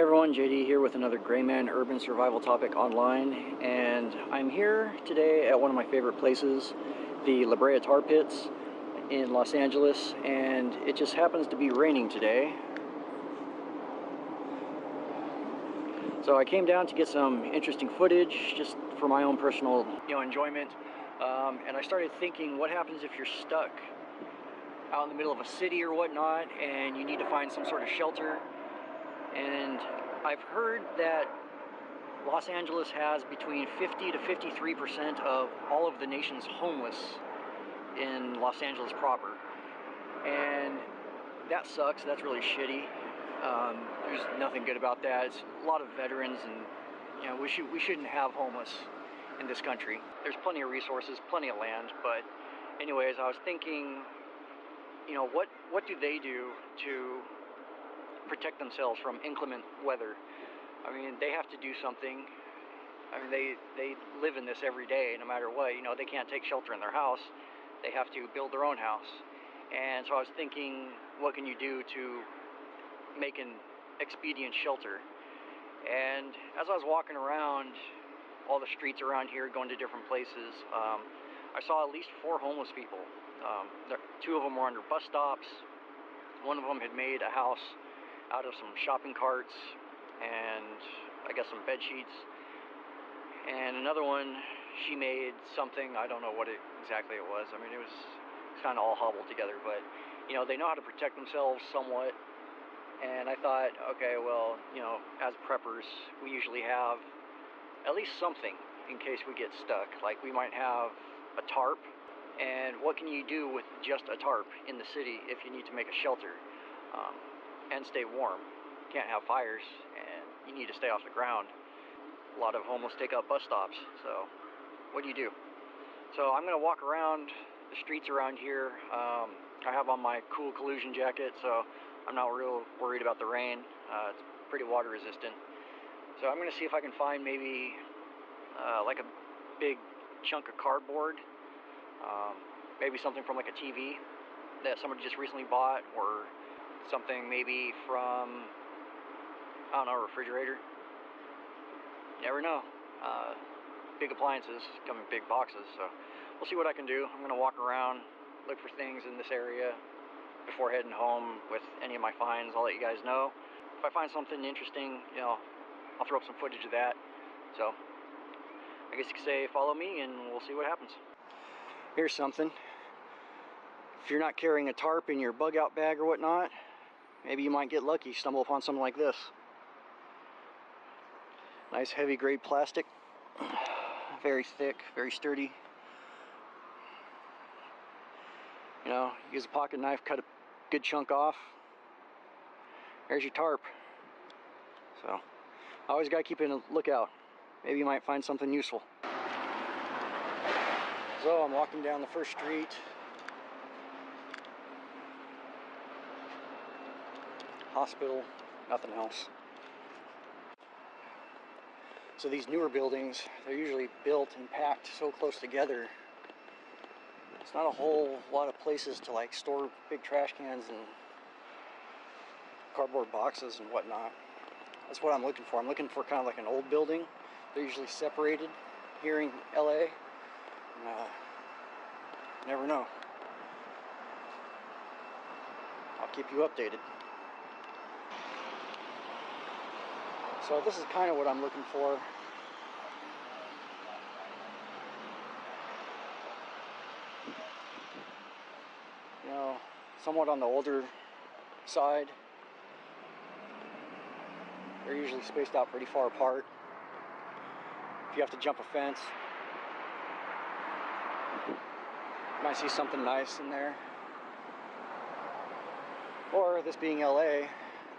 Hey everyone, JD here with another Grayman urban survival topic online, and I'm here today at one of my favorite places, the Brea tar pits in Los Angeles, and it just happens to be raining today. So I came down to get some interesting footage just for my own personal enjoyment, and I started thinking, what happens if you're stuck out in the middle of a city or whatnot and you need to find some sort of shelter? And I've heard that Los Angeles has between 50 to 53% of all of the nation's homeless in Los Angeles proper. And that sucks. That's really shitty. There's nothing good about that. It's a lot of veterans, and we shouldn't have homeless in this country. There's plenty of resources, plenty of land, but anyways, I was thinking, what do they do to protect themselves from inclement weather? I mean, they have to do something. I mean, they live in this every day, no matter what. They can't take shelter in their house. They have to build their own house. And so I was thinking, what can you do to make an expedient shelter? And as I was walking around all the streets around here, going to different places, I saw at least 4 homeless people. 2 of them were under bus stops. One of them had made a house out of some shopping carts and I guess some bed sheets. And another one, she made something, I don't know what exactly it was. I mean, it was kind of all hobbled together, but they know how to protect themselves somewhat. And I thought, okay, well, as preppers, we usually have at least something in case we get stuck. Like, we might have a tarp, and what can you do with just a tarp in the city if you need to make a shelter and stay warm? You can't have fires, and you need to stay off the ground. A lot of homeless take up bus stops, so what do? So I'm going to walk around the streets around here. I have on my cool collusion jacket, so I'm not real worried about the rain. It's pretty water resistant. So I'm going to see if I can find maybe like a big chunk of cardboard, maybe something from like a TV that somebody just recently bought, or something maybe from, I don't know, a refrigerator. You never know. Big appliances come in big boxes, so we'll see what I can do. I'm going to walk around, look for things in this area before heading home with any of my finds. I'll let you guys know. If I find something interesting, I'll throw up some footage of that. So I guess you could say follow me and we'll see what happens. Here's something. If you're not carrying a tarp in your bug out bag or whatnot, maybe you might get lucky, stumble upon something like this. Nice heavy grade plastic, very thick, very sturdy. Use a pocket knife, cut a good chunk off. There's your tarp. So, always gotta keep a lookout. Maybe you might find something useful. So I'm walking down the first street. Hospital, nothing else. So these newer buildings, they're usually built and packed so close together. It's not a whole lot of places to like store big trash cans and cardboard boxes and whatnot. That's what I'm looking for. I'm looking for kind of like an old building. They're usually separated here in LA. And, never know. I'll keep you updated. So this is kind of what I'm looking for. Somewhat on the older side. They're usually spaced out pretty far apart. If you have to jump a fence, you might see something nice in there. Or, this being LA,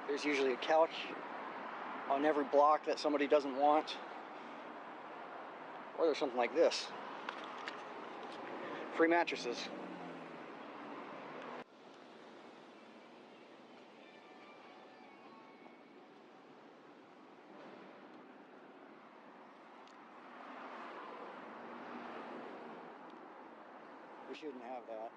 there's usually a couch on every block that somebody doesn't want. Or there's something like this. Free mattresses. We shouldn't have that.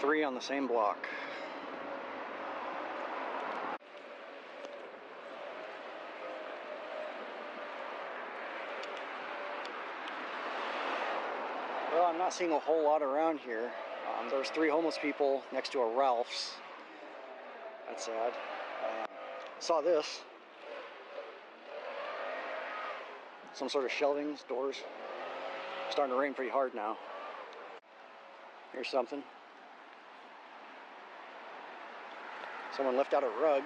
3 on the same block. Well, I'm not seeing a whole lot around here. There's 3 homeless people next to a Ralph's. That's sad. Saw this. Some sort of shelving, doors. Starting to rain pretty hard now. Here's something. Someone left out a rug.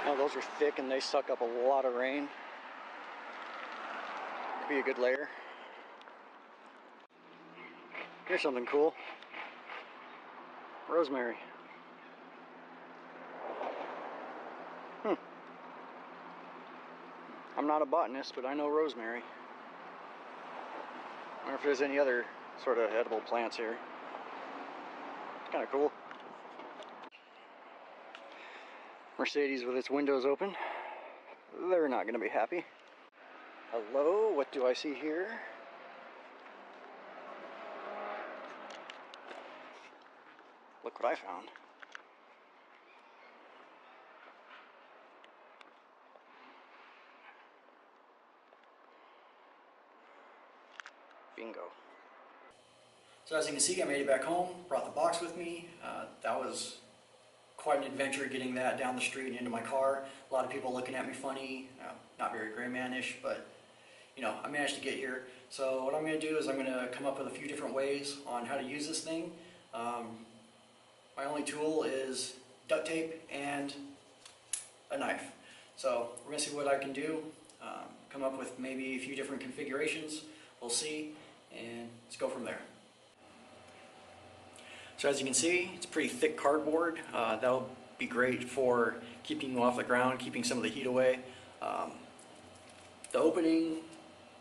Now those are thick and they suck up a lot of rain. Could be a good layer. Here's something cool. Rosemary. I'm not a botanist, but I know rosemary. I wonder if there's any other sort of edible plants here. It's kind of cool. Mercedes with its windows open. They're not going to be happy. Hello, what do I see here? Look what I found. Bingo. So as you can see, I made it back home, brought the box with me. That was quite an adventure getting that down the street and into my car. A lot of people looking at me funny, not very Grayman-ish, but you know, I managed to get here. So what I'm going to do is I'm going to come up with a few different ways on how to use this thing. My only tool is duct tape and a knife. So we're going to see what I can do, come up with maybe a few different configurations. We'll see, and let's go from there. So as you can see, it's pretty thick cardboard. That'll be great for keeping you off the ground, keeping some of the heat away. The opening,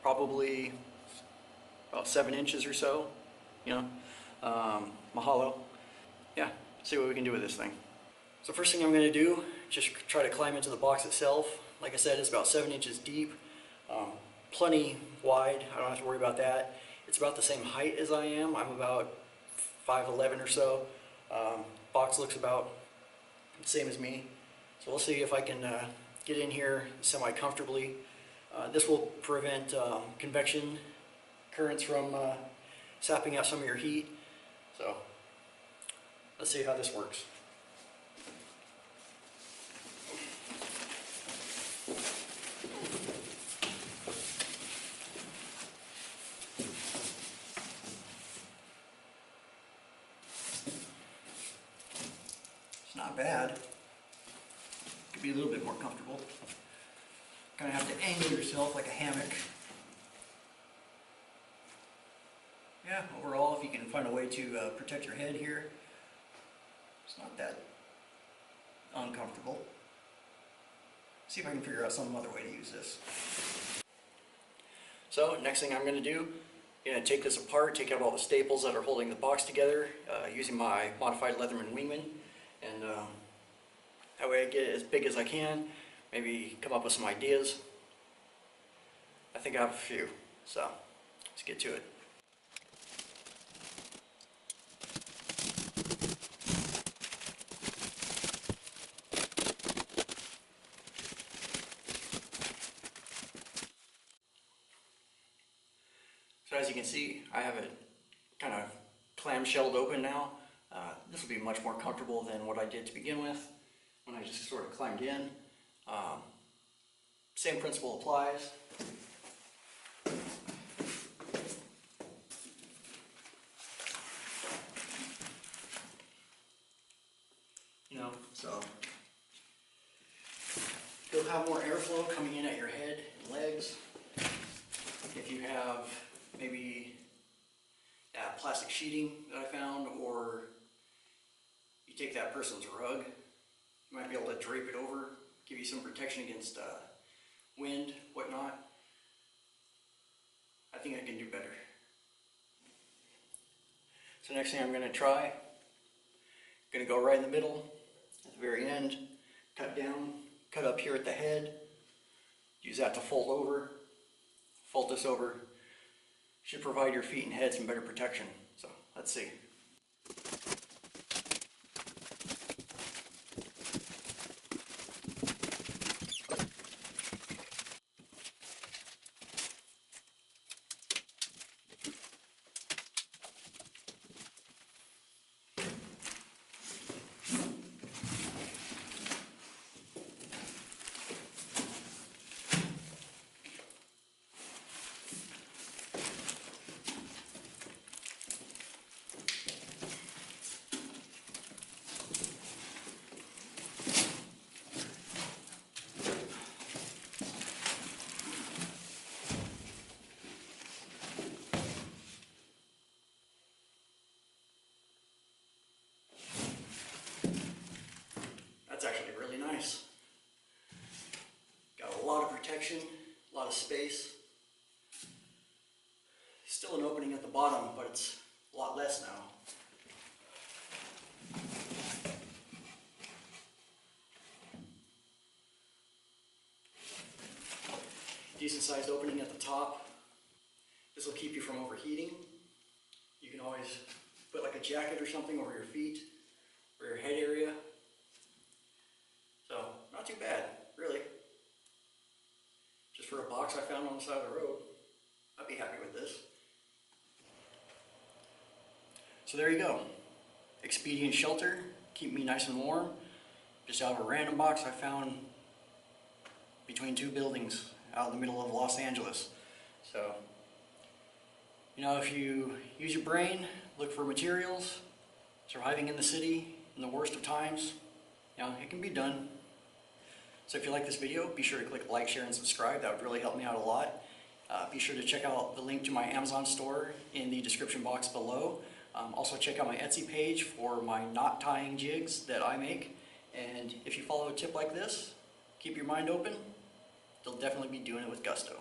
probably about 7 inches or so, you know, mahalo. Yeah, see what we can do with this thing. So first thing I'm going to do, just try to climb into the box itself. Like I said, it's about 7 inches deep, plenty wide. I don't have to worry about that. It's about the same height as I am. I'm about 5'11" or so. Box looks about the same as me. So we'll see if I can get in here semi-comfortably. This will prevent convection currents from sapping out some of your heat. So let's see how this works. It's not bad. Could be a little bit more comfortable. Kind of have to angle yourself like a hammock. Yeah, overall, if you can find a way to protect your head here, it's not that uncomfortable. See if I can figure out some other way to use this. So, next thing I'm going to do, I'm going to take this apart, take out all the staples that are holding the box together, using my modified Leatherman Wingman, and that way I get it as big as I can, maybe come up with some ideas. I think I have a few, so let's get to it. So as you can see, I have it kind of clamshelled open now. This will be much more comfortable than what I did to begin with when I just sort of climbed in. Same principle applies. You know, so you'll have more airflow coming in at your head and legs. If you have maybe plastic sheeting that I found, or you take that person's rug, you might be able to drape it over, give you some protection against wind, whatnot. I think I can do better. So next thing I'm going to try, I'm going to go right in the middle, at the very end, cut down, cut up here at the head, use that to fold over, fold this over. Should provide your feet and head some better protection. So let's see. That's actually really nice. Got a lot of protection, a lot of space. Still an opening at the bottom, but it's a lot less now. Decent sized opening at the top. This will keep you from overheating. You can always put like a jacket or something over your feet or your head area. So, not too bad, really. Just for a box I found on the side of the road, I'd be happy with this. So there you go. Expedient shelter, keep me nice and warm. Just out of a random box I found between two buildings out in the middle of Los Angeles. So, you know, if you use your brain, look for materials, surviving in the city in the worst of times, you know, it can be done. So if you like this video, be sure to click like, share, and subscribe. That would really help me out a lot. Be sure to check out the link to my Amazon store in the description box below. Also check out my Etsy page for my knot tying jigs that I make. And if you follow a tip like this, keep your mind open. You'll definitely be doing it with gusto.